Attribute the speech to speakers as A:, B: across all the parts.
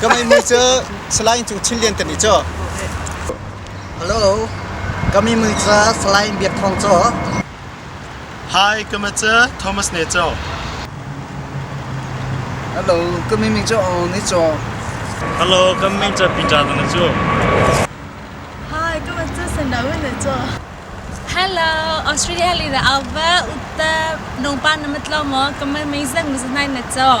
A: ก็ไม่มือเจอสไลด์จุชิลเลียนแต่นี่เจ้าฮัลโหลก็มีมือเจอสไลด์เบียดทองเจ้า
B: Hi ก็มาเจอทอมัสเนเจ้า
A: ฮัลโหลก็มีมือเจอนี่เจ้า
B: Hello ก็ไม่เจอปีจาตันเจ้า
C: Hi ก็มาเจอสันดาวินเลยจ้ะ Hello ออสเตรเลียเลยนะเอาไว้อุตตะนงปานน้ำมันละมั้งก็ไม่สั่งมุสลิมนะจ้ะ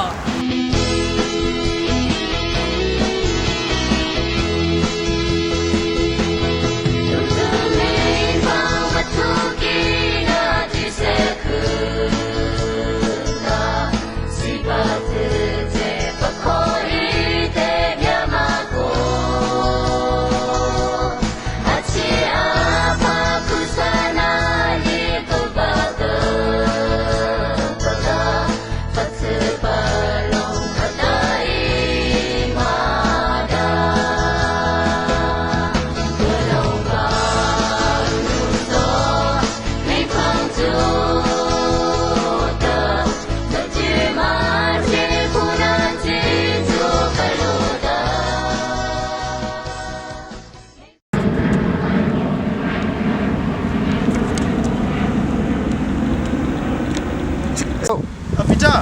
B: ปีจา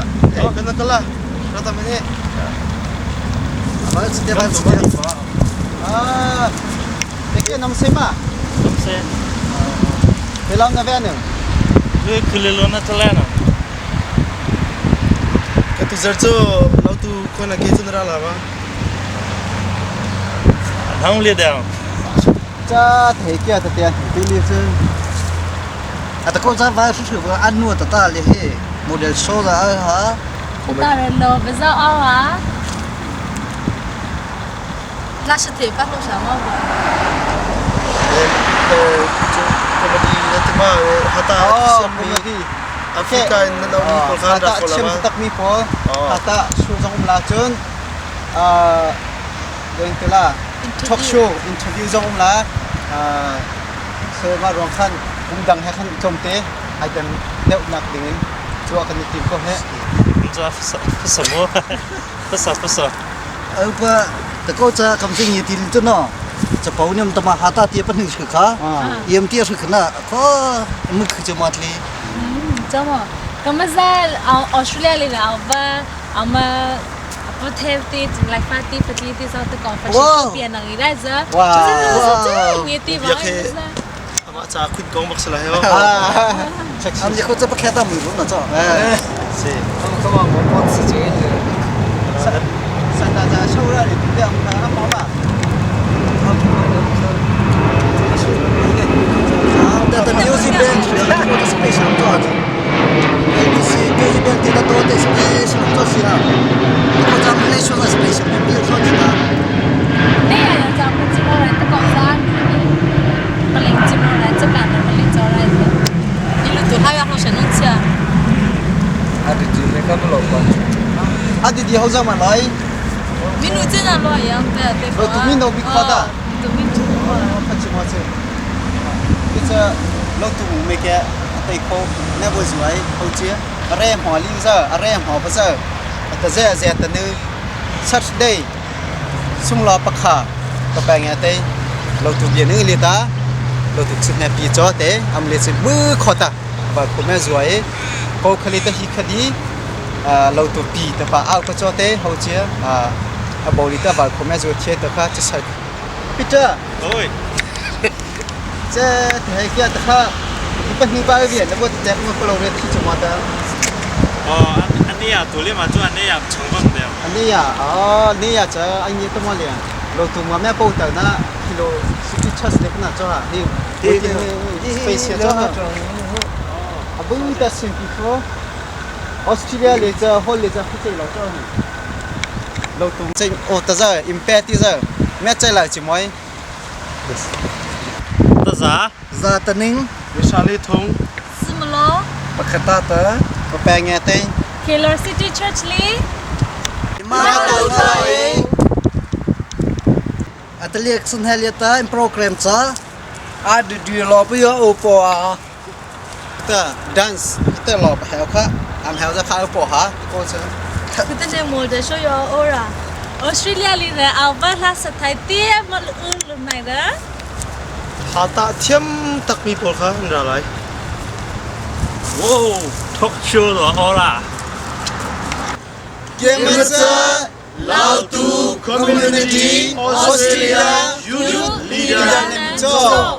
B: กันนั่นก็ละเราทำอะไร
A: มาสเตปสเตปเด็กน้ำเสมา
B: น้ำเส้น
A: เวลาหน้าแว่นหนึ่ง
B: คือเลโลน่าทะเลนะก็ตุเจอร์เราตุคนนักเก็ตนราลาวะห้องเลี้ยเดียว
A: จะเทกี้จะเตียนตีลีซึแต่ก็จะว่าสุดๆว่าอันนู้นตาเลยเฮ้โมเดลโซ่ละฮะ
C: ตาเรโลเบซ่าเอาอ่ะราชเทพะลูกสาวมาบ่
B: comedy nanti mah hata
A: comedy
B: Afrika nan au pol khan ra
A: hata sim tak mi po hata su jong la chun going to la talk show interview jong la se ma rong khan dang ha khan chomte ai kan neu nak ding chua kan tim ko he
B: จะภาษาโม่ภาษา
A: pa ta ko cha kam sing yi til tu no cha pau nyam ta ma hata ti pan ni kha yem ti su khna ko mu khu cha mat li
C: จ้ะมั้งก็มาจะเอาออสเตรเลียเลยนะเอาไว้เอามาประเทศที่ไลฟ์ปาร์ตี้ที่เราตะกอนแฟชั่นเปลี่ยนอะไรได้จ้ะจ้ะมีที่บ้าง
B: ama cha khun kong mak sala heo
A: am je ko cha pa khata mu na cha si ko ma mo mo si je san da za shou ra ni de am na ma ba the music band the special god ABC music band the to the special to sira ko cha me show the special music so ni ta
C: นี่อยากจะพูดจริงว่าแต่ก่อนร้านผลิตจริงว่าจะการผลิตจะอะไรนี่รู้ตัวถ้าอยากเราฉันต้องเชื่อ
A: adi ji le ka lo pa adi di ho za ma lai
C: มินูเจน่าลอยยังแต่ตัวมินู
A: พัชมาเซก็จะลงตู้ไม่แก่แต่เขาแน่บ่สวยเขาเจี๊ยอะไรหัวลิงเซอร์อะไรหัวพัซเซอร์แต่เจ๊แต่นึกสัตว์ได้สุ่มรอปะขาปะแปงเต้ลงตู้เบียนึงเลยตาลงตู้สุดแนปีจ่อเต้อำเลสิมือขอตาว่าคุณแม่สวยเขาคลิตฮิคดีลงตู้ปีแต่ว่าเอาก็จ่อเต้เขาเจี๊ยบริตาว่าคุณแม่สวยเทียตะค่ะจะใส่พิจาร
B: oi
A: 这台阶的话，一般你把边那个在我不老的提什么的？
B: อ๋ออันนี้อ่ะตัวเรียกมาจ้ะอันนี้อ่ะชงบังเดียว
A: อันนี้อ่ะอ๋อนี่อ่ะจะอันนี้ตัวมาเลยเราตัวมาแม่ปูแต่นะกิโลสิบชัดเลยนะจ้ะนี่ที่สเปเชียลจ้ะอ่ะบุ้ยแต่สิ่งที่เขาออสเตรเลียเลยจะฮอลเลยจะเข้าใจเราจ้ะเราตัวใจโอ้แต่จะอิมแพคที่จะแม่ใจหลายจิ๋มไว้
B: ตาซา
A: za ta ning
B: วิชาลีทง
C: ซิมโล
A: pa khata ta pa pa nge te
C: เคลอร์ซิตี้เชิร์ชลี
A: ma ta sai atelier sun heliata in program cha ad di lo pa yo opo a ta dance ta lo pa ha kha am ha za kha opo ha ko cha
C: คือตั้งแต่โมเดลโชว์ยอโอรา ออสเตรเลียเลยนะเอาว่าลาสไทยเตี้ยมาอื่นหรือไม่นะ
D: หาตาเทียมตักมีปลค่ะนี่อะไร
B: 哇，talk show 了好啦。
A: Gemasa Lautu Community Australia Youth Leader Nemco